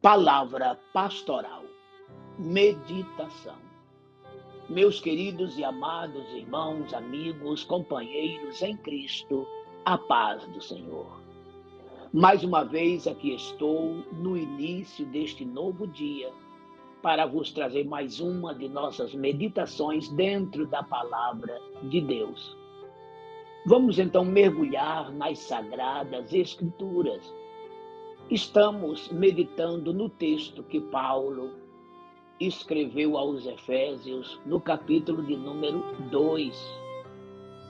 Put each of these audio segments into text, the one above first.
Palavra pastoral, meditação. Meus queridos e amados irmãos, amigos, companheiros em Cristo, a paz do Senhor. Mais uma vez aqui estou no início deste novo dia para vos trazer mais uma de nossas meditações dentro da palavra de Deus. Vamos então mergulhar nas sagradas Escrituras. Estamos meditando no texto que Paulo escreveu aos Efésios, no capítulo de número 2.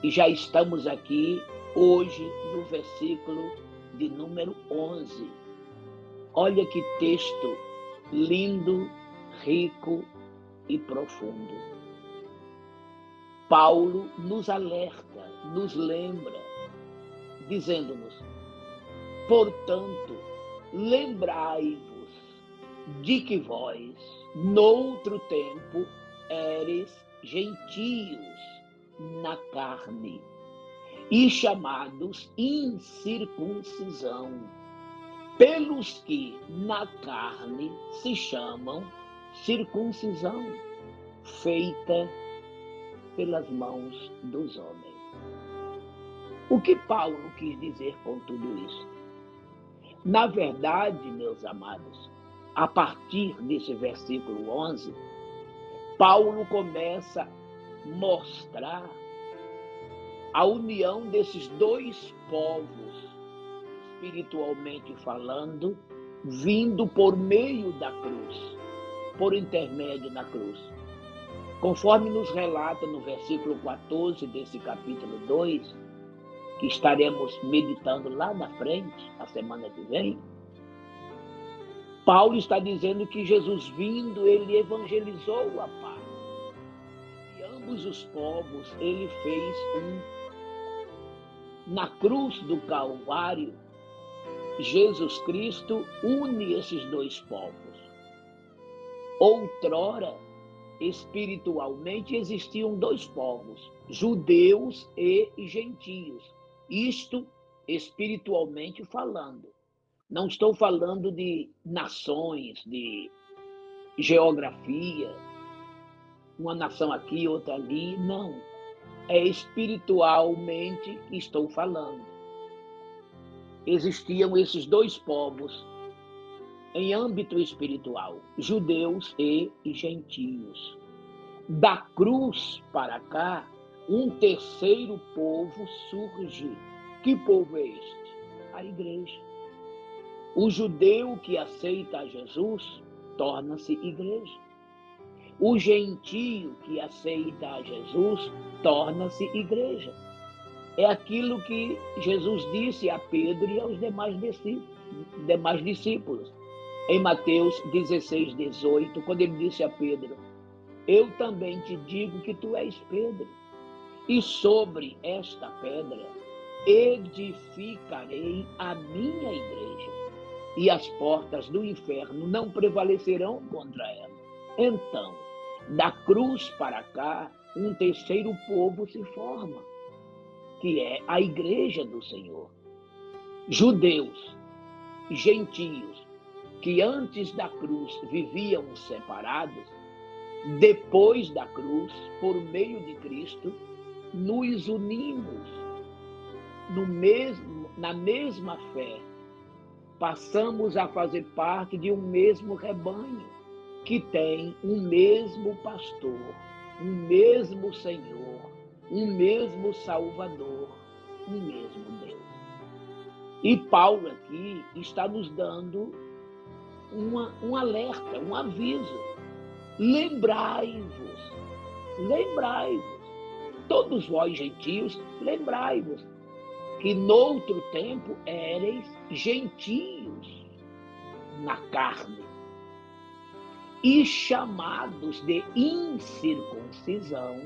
E já estamos aqui hoje no versículo de número 11. Olha que texto lindo, rico e profundo. Paulo nos alerta, nos lembra, dizendo-nos: portanto, lembrai-vos de que vós, noutro tempo, éreis gentios na carne, e chamados incircuncisão, pelos que na carne se chamam circuncisão, feita pelas mãos dos homens. O que Paulo quis dizer com tudo isso? Na verdade, meus amados, a partir desse versículo 11, Paulo começa a mostrar a união desses dois povos, espiritualmente falando, vindo por meio da cruz, por intermédio da cruz. Conforme nos relata no versículo 14 desse capítulo 2, que estaremos meditando lá na frente, a semana que vem, Paulo está dizendo que Jesus vindo, ele evangelizou a paz. E ambos os povos, ele fez na cruz do Calvário, Jesus Cristo une esses dois povos. Outrora, espiritualmente, existiam dois povos, judeus e gentios. Isto espiritualmente falando. Não estou falando de nações, de geografia, uma nação aqui, outra ali, não. É espiritualmente que estou falando. Existiam esses dois povos em âmbito espiritual, judeus e gentios. Da cruz para cá, um terceiro povo surge. Que povo é este? A igreja. O judeu que aceita a Jesus torna-se igreja. O gentio que aceita a Jesus torna-se igreja. É aquilo que Jesus disse a Pedro e aos demais discípulos. Em Mateus 16, 18, quando ele disse a Pedro: eu também te digo que tu és Pedro, e sobre esta pedra edificarei a minha igreja, e as portas do inferno não prevalecerão contra ela. Então, da cruz para cá, um terceiro povo se forma, que é a igreja do Senhor. Judeus, gentios, que antes da cruz viviam separados, depois da cruz, por meio de Cristo, nos unimos na mesma fé. Passamos a fazer parte de um mesmo rebanho, que tem um mesmo pastor, um mesmo Senhor, um mesmo Salvador, um mesmo Deus. E Paulo aqui está nos dando um alerta, um aviso. Lembrai-vos, todos vós gentios, lembrai-vos, que noutro tempo éreis gentios na carne, e chamados de incircuncisão,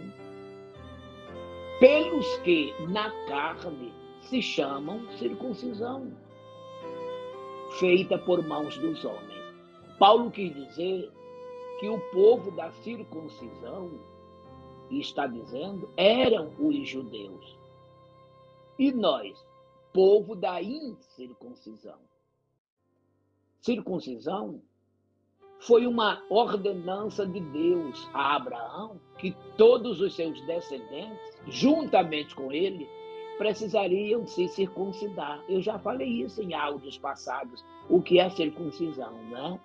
pelos que na carne se chamam circuncisão, feita por mãos dos homens. Paulo quis dizer que o povo da circuncisão, está dizendo, eram os judeus. E nós, povo da incircuncisão. Circuncisão Foi uma ordenança de Deus a Abraão que todos os seus descendentes, juntamente com ele, precisariam se circuncidar. Eu já falei isso em áudios passados, o que é circuncisão, né?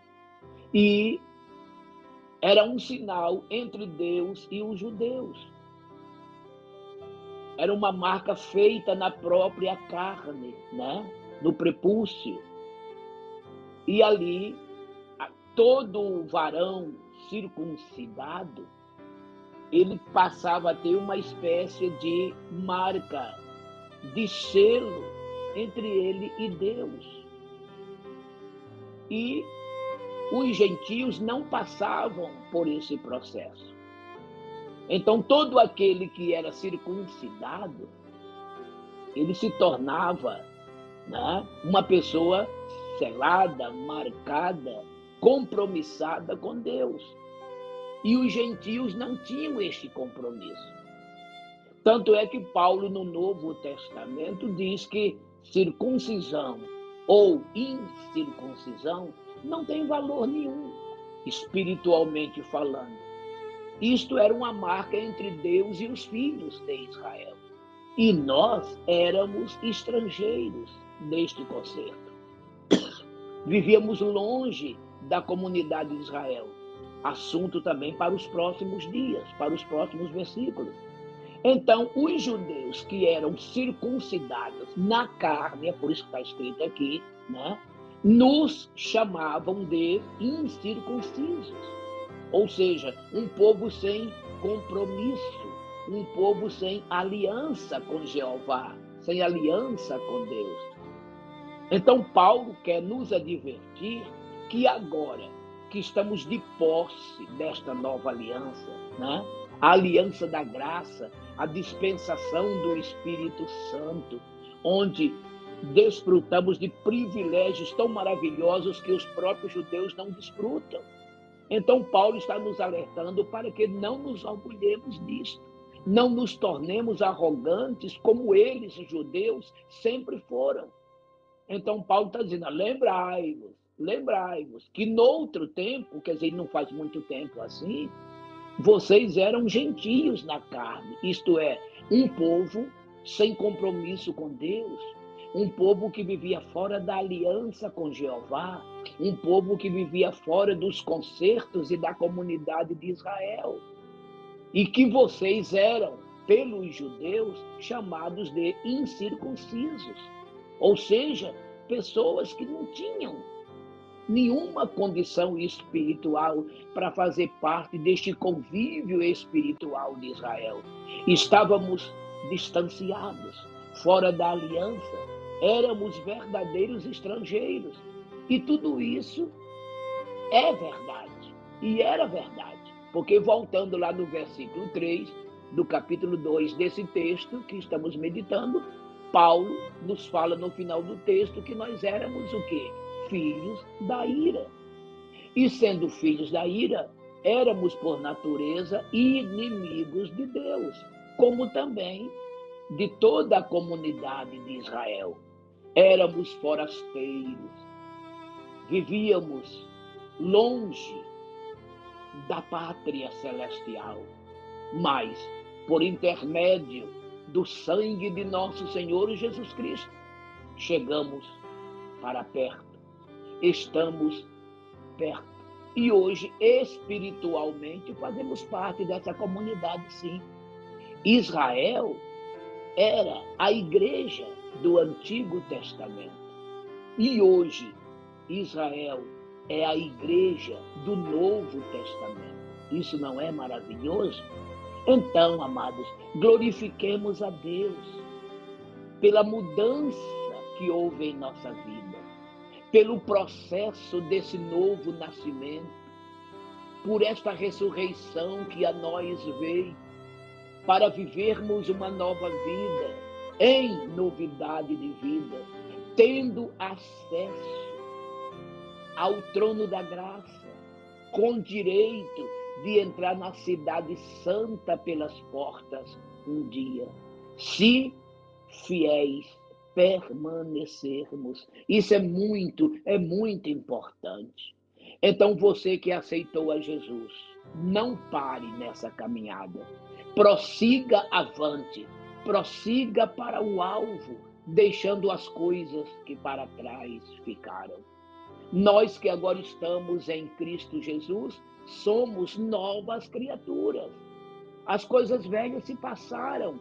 E era um sinal entre Deus e os judeus. Era uma marca feita na própria carne, né? No prepúcio. E ali, todo varão circuncidado, ele passava a ter uma espécie de marca, de selo entre ele e Deus. E os gentios não passavam por esse processo. Então, todo aquele que era circuncidado, ele se tornava, né, uma pessoa selada, marcada, compromissada com Deus. E os gentios não tinham este compromisso. Tanto é que Paulo, no Novo Testamento, diz que circuncisão ou incircuncisão não tem valor nenhum, espiritualmente falando. Isto era uma marca entre Deus e os filhos de Israel. E nós éramos estrangeiros neste concerto. Vivíamos longe da comunidade de Israel. Assunto também para os próximos dias, para os próximos versículos. Então, os judeus que eram circuncidados na carne, é por isso que está escrito aqui, né, nos chamavam de incircuncisos. Ou seja, um povo sem compromisso, um povo sem aliança com Jeová, sem aliança com Deus. Então, Paulo quer nos advertir que agora que estamos de posse desta nova aliança, né? A aliança da graça, a dispensação do Espírito Santo, onde desfrutamos de privilégios tão maravilhosos que os próprios judeus não desfrutam. Então, Paulo está nos alertando para que não nos orgulhemos disto, não nos tornemos arrogantes como eles, os judeus, sempre foram. Então, Paulo está dizendo, lembrai-vos, que noutro tempo, quer dizer, não faz muito tempo assim, vocês eram gentios na carne, isto é, um povo sem compromisso com Deus, um povo que vivia fora da aliança com Jeová, um povo que vivia fora dos concertos e da comunidade de Israel. E que vocês eram, pelos judeus, chamados de incircuncisos. Ou seja, pessoas que não tinham nenhuma condição espiritual para fazer parte deste convívio espiritual de Israel. Estávamos distanciados, fora da aliança, éramos verdadeiros estrangeiros. E tudo isso é verdade, e era verdade, porque voltando lá no versículo 3 do capítulo 2 desse texto que estamos meditando, Paulo nos fala no final do texto que nós éramos o quê? Filhos da ira. E sendo filhos da ira, éramos por natureza inimigos de Deus, como também de toda a comunidade de Israel. Éramos forasteiros, vivíamos longe da pátria celestial, mas por intermédio do sangue de nosso Senhor Jesus Cristo, chegamos para perto, estamos perto. E hoje, espiritualmente, fazemos parte dessa comunidade, sim. Israel era a igreja do Antigo Testamento. E hoje, Israel é a igreja do Novo Testamento. Isso não é maravilhoso? Então, amados, glorifiquemos a Deus pela mudança que houve em nossa vida, pelo processo desse novo nascimento, por esta ressurreição que a nós veio, para vivermos uma nova vida, em novidade de vida, tendo acesso ao trono da graça, com direito de entrar na cidade santa pelas portas um dia, se fiéis permanecermos. Isso é muito importante. Então você que aceitou a Jesus, não pare nessa caminhada. Prossiga avante, prossiga para o alvo, deixando as coisas que para trás ficaram. Nós que agora estamos em Cristo Jesus, somos novas criaturas. As coisas velhas se passaram,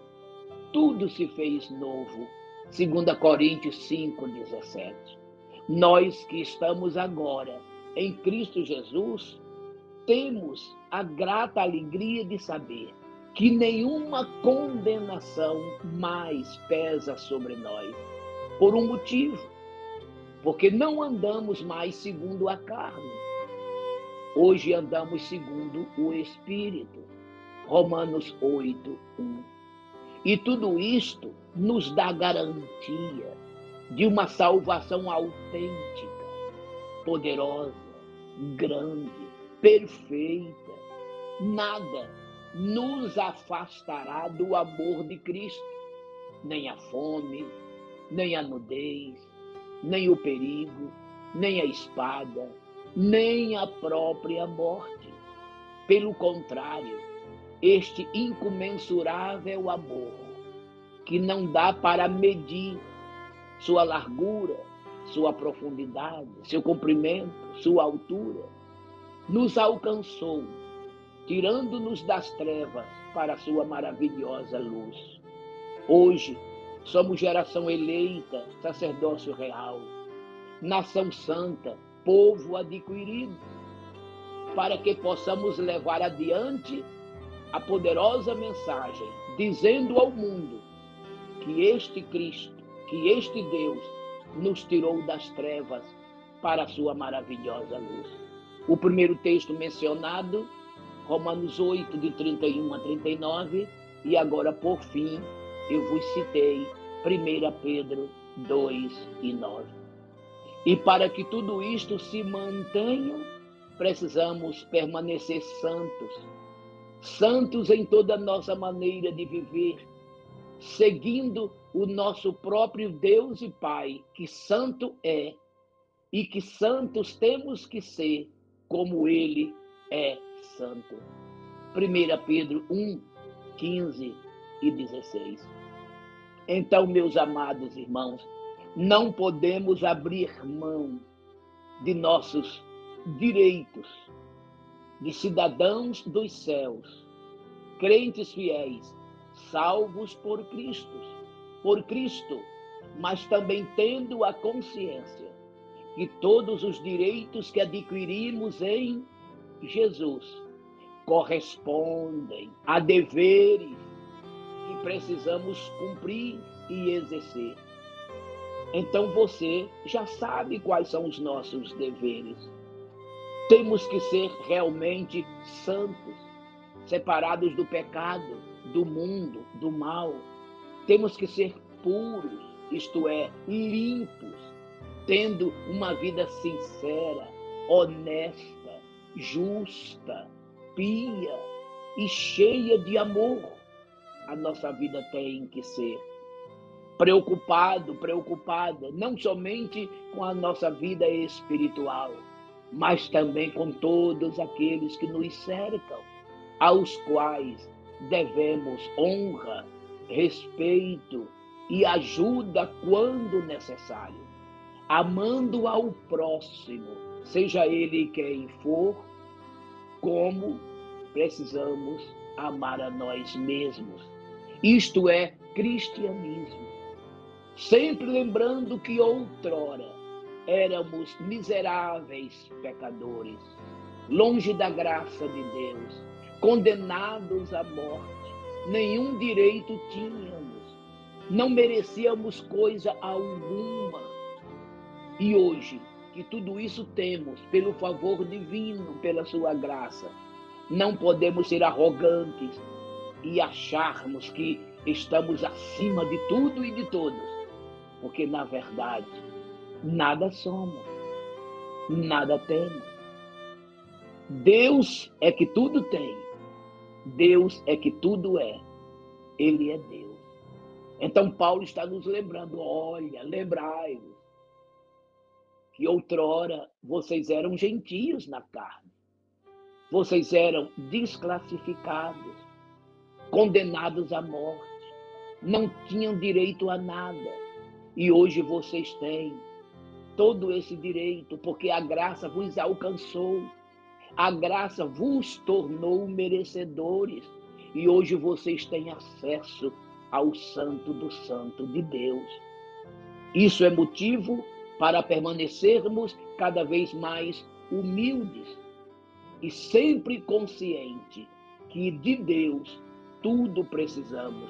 tudo se fez novo. 2 Coríntios 5:17. Nós que estamos agora em Cristo Jesus, temos a grata alegria de saber que nenhuma condenação mais pesa sobre nós, por um motivo, porque não andamos mais segundo a carne, hoje andamos segundo o Espírito. Romanos 8:1. E tudo isto nos dá garantia de uma salvação autêntica, poderosa, grande, perfeita. Nada nos afastará do amor de Cristo, nem a fome, nem a nudez, nem o perigo, nem a espada, nem a própria morte. Pelo contrário, este incomensurável amor, que não dá para medir sua largura, sua profundidade, seu comprimento, sua altura, nos alcançou, tirando-nos das trevas para a sua maravilhosa luz. Hoje, somos geração eleita, sacerdócio real, nação santa, povo adquirido, para que possamos levar adiante a poderosa mensagem, dizendo ao mundo que este Cristo, que este Deus nos tirou das trevas para a sua maravilhosa luz. O primeiro texto mencionado, Romanos 8, de 31 a 39, e agora, por fim, eu vos citei 1 Pedro 2:9. E para que tudo isto se mantenha, precisamos permanecer santos, santos em toda a nossa maneira de viver, seguindo o nosso próprio Deus e Pai, que santo é, e que santos temos que ser, como Ele é santo. 1 Pedro 1:15 e 16. Então, meus amados irmãos, não podemos abrir mão de nossos direitos de cidadãos dos céus, crentes fiéis, salvos por Cristo, mas também tendo a consciência que todos os direitos que adquirimos em Jesus correspondem a deveres que precisamos cumprir e exercer. Então você já sabe quais são os nossos deveres. Temos que ser realmente santos, separados do pecado, do mundo, do mal. Temos que ser puros, isto é, limpos, tendo uma vida sincera, honesta, justa, pia e cheia de amor. A nossa vida tem que ser preocupada, não somente com a nossa vida espiritual, mas também com todos aqueles que nos cercam, aos quais devemos honra, respeito e ajuda quando necessário, amando ao próximo, seja ele quem for, como precisamos amar a nós mesmos. Isto é cristianismo. Sempre lembrando que outrora éramos miseráveis pecadores, longe da graça de Deus, condenados à morte, nenhum direito tínhamos, não merecíamos coisa alguma. E hoje, que tudo isso temos pelo favor divino, pela sua graça, não podemos ser arrogantes e acharmos que estamos acima de tudo e de todos, porque na verdade nada somos, nada temos. Deus é que tudo tem, Deus é que tudo é, Ele é Deus. Então Paulo está nos lembrando, olha, lembrai-vos que outrora vocês eram gentios na carne. Vocês eram desclassificados, condenados à morte, não tinham direito a nada. E hoje vocês têm todo esse direito, porque a graça vos alcançou. A graça vos tornou merecedores. E hoje vocês têm acesso ao Santo do Santo de Deus. Isso é motivo para permanecermos cada vez mais humildes e sempre consciente que de Deus tudo precisamos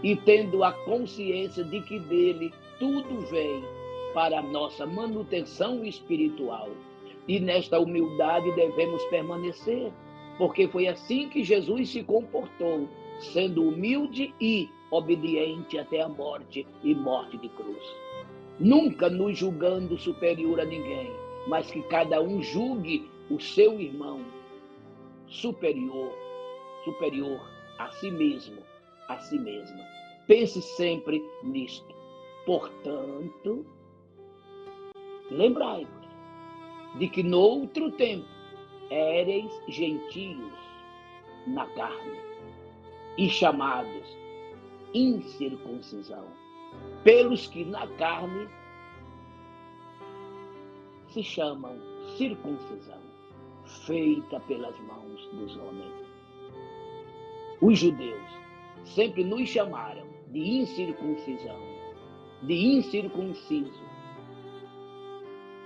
e tendo a consciência de que dele tudo vem para a nossa manutenção espiritual. E nesta humildade devemos permanecer, porque foi assim que Jesus se comportou, sendo humilde e obediente até a morte e morte de cruz. Nunca nos julgando superior a ninguém, mas que cada um julgue o seu irmão superior a si mesmo, a si mesma. Pense sempre nisto. Portanto, lembrai-vos de que noutro tempo éreis gentios na carne e chamados incircuncisão, pelos que na carne se chamam circuncisão, feita pelas mãos dos homens. Os judeus sempre nos chamaram de incircuncisão, de incircunciso.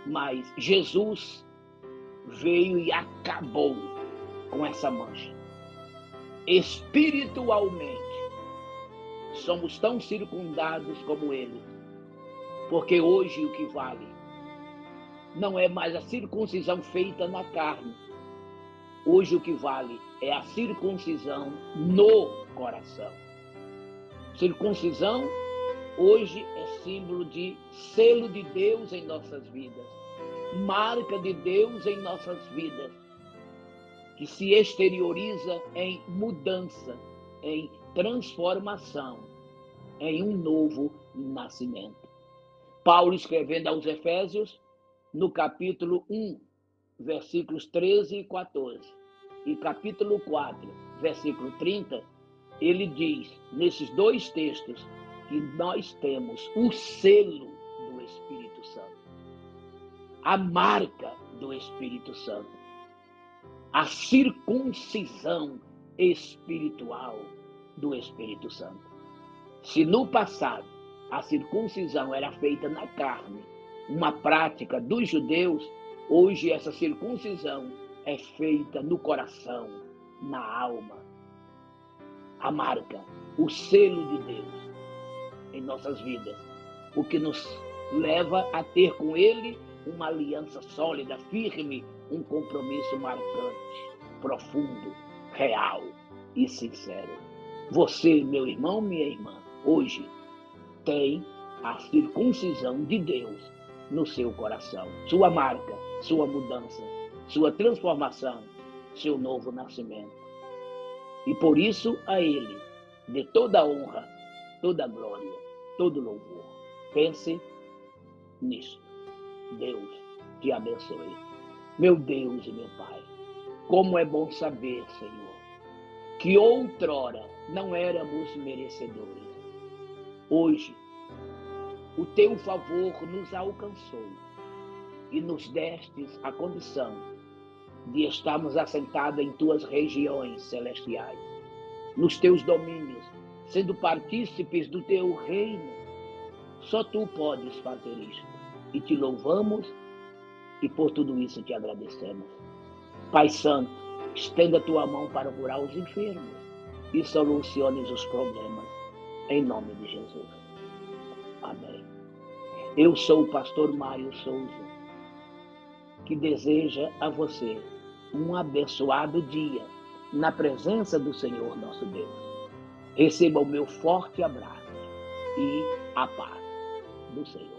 Mas Jesus veio e acabou com essa mancha. Espiritualmente, somos tão circundados como ele, porque hoje o que vale não é mais a circuncisão feita na carne. Hoje o que vale é a circuncisão no coração. Circuncisão hoje é símbolo de selo de Deus em nossas vidas, marca de Deus em nossas vidas, que se exterioriza em mudança, em transformação, em um novo nascimento. Paulo, escrevendo aos Efésios, no capítulo 1, versículos 13 e 14, e capítulo 4, versículo 30, ele diz, nesses dois textos, que nós temos o selo do Espírito Santo, a marca do Espírito Santo, a circuncisão espiritual do Espírito Santo. Se no passado a circuncisão era feita na carne, uma prática dos judeus, hoje essa circuncisão é feita no coração, na alma. A marca, o selo de Deus em nossas vidas, o que nos leva a ter com ele uma aliança sólida, firme, um compromisso marcante, profundo, real e sincero. Você, meu irmão, minha irmã, hoje tem a circuncisão de Deus no seu coração, sua marca, sua mudança, sua transformação, seu novo nascimento. E por isso a ele dê toda a honra, toda a glória, todo louvor. Pense nisto. Deus te abençoe. Meu Deus e meu Pai, como é bom saber, Senhor, que outrora não éramos merecedores. Hoje, o teu favor nos alcançou e nos destes a condição de estarmos assentados em tuas regiões celestiais, nos teus domínios, sendo partícipes do teu reino. Só tu podes fazer isto. E te louvamos e por tudo isso te agradecemos. Pai Santo, estenda a tua mão para curar os enfermos e soluciones os problemas. Em nome de Jesus. Amém. Eu sou o pastor Mário Souza, que deseja a você um abençoado dia na presença do Senhor nosso Deus. Receba o meu forte abraço e a paz do Senhor.